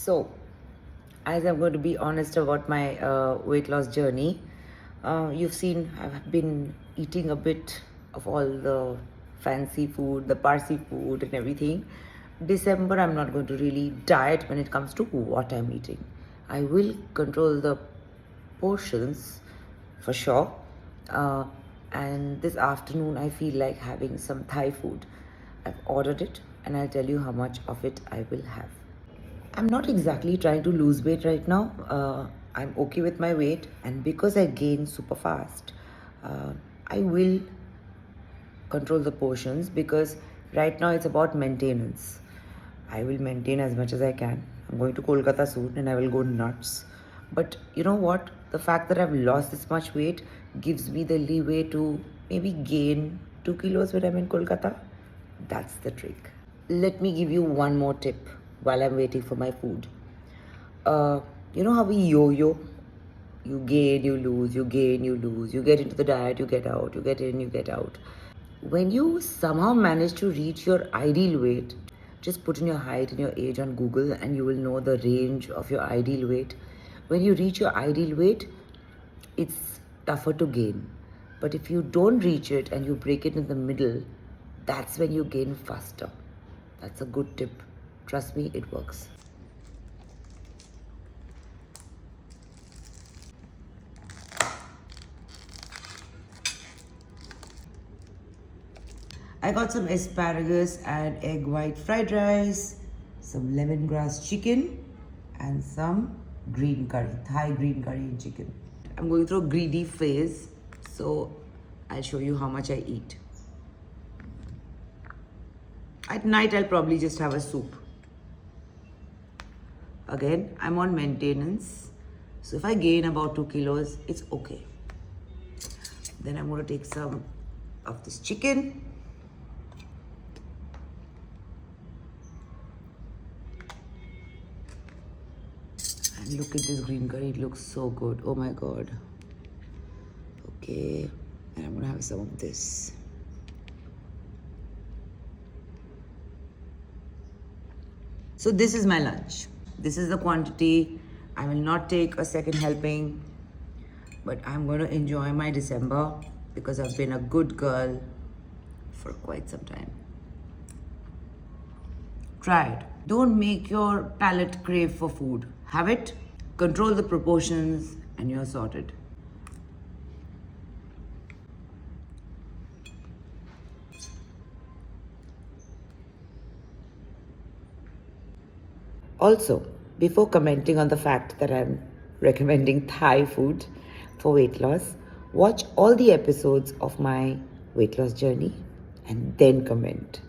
So, as I'm going to be honest about my weight loss journey, you've seen I've been eating a bit of all the fancy food, the Parsi food, and everything. December, I'm not going to really diet when it comes to what I'm eating. I will control the portions for sure. Uh, and this afternoon, I feel like having some Thai food. I've ordered it, and I'll tell you how much of it I will have. I'm not exactly trying to lose weight right now. I'm okay with my weight, and because I gain super fast, I will control the portions because right now it's about maintenance. I will maintain as much as I can. I'm going to Kolkata soon and I will go nuts. But you know what? The fact that I've lost this much weight gives me the leeway to maybe gain 2 kilos when I'm in Kolkata. That's the trick. Let me give you one more tip while I'm waiting for my food. You know how we yo-yo? You gain, you lose, you gain, you lose. You get into the diet, you get out, you get in, you get out. When you somehow manage to reach your ideal weight, just put in your height and your age on Google and you will know the range of your ideal weight. When you reach your ideal weight, it's tougher to gain. But if you don't reach it and you break it in the middle, that's when you gain faster. That's a good tip. Trust me, it works. I got some asparagus and egg white fried rice, some lemongrass chicken, and some green curry, Thai green curry and chicken. I'm going through a greedy phase, so I'll show you how much I eat. At night, I'll probably just have a soup. Again, I'm on maintenance, so if I gain about 2 kilos, it's okay. Then I'm going to take some of this chicken. And look at this green curry, it looks so good. Oh my god. Okay, and I'm gonna have some of this. So this is my lunch. This is the quantity. I will not take a second helping, but I'm going to enjoy my December because I've been a good girl for quite some time. Try it. Don't make your palate crave for food. Have it, control the proportions, and you're sorted. Also, before commenting on the fact that I'm recommending Thai food for weight loss, watch all the episodes of my weight loss journey and then comment.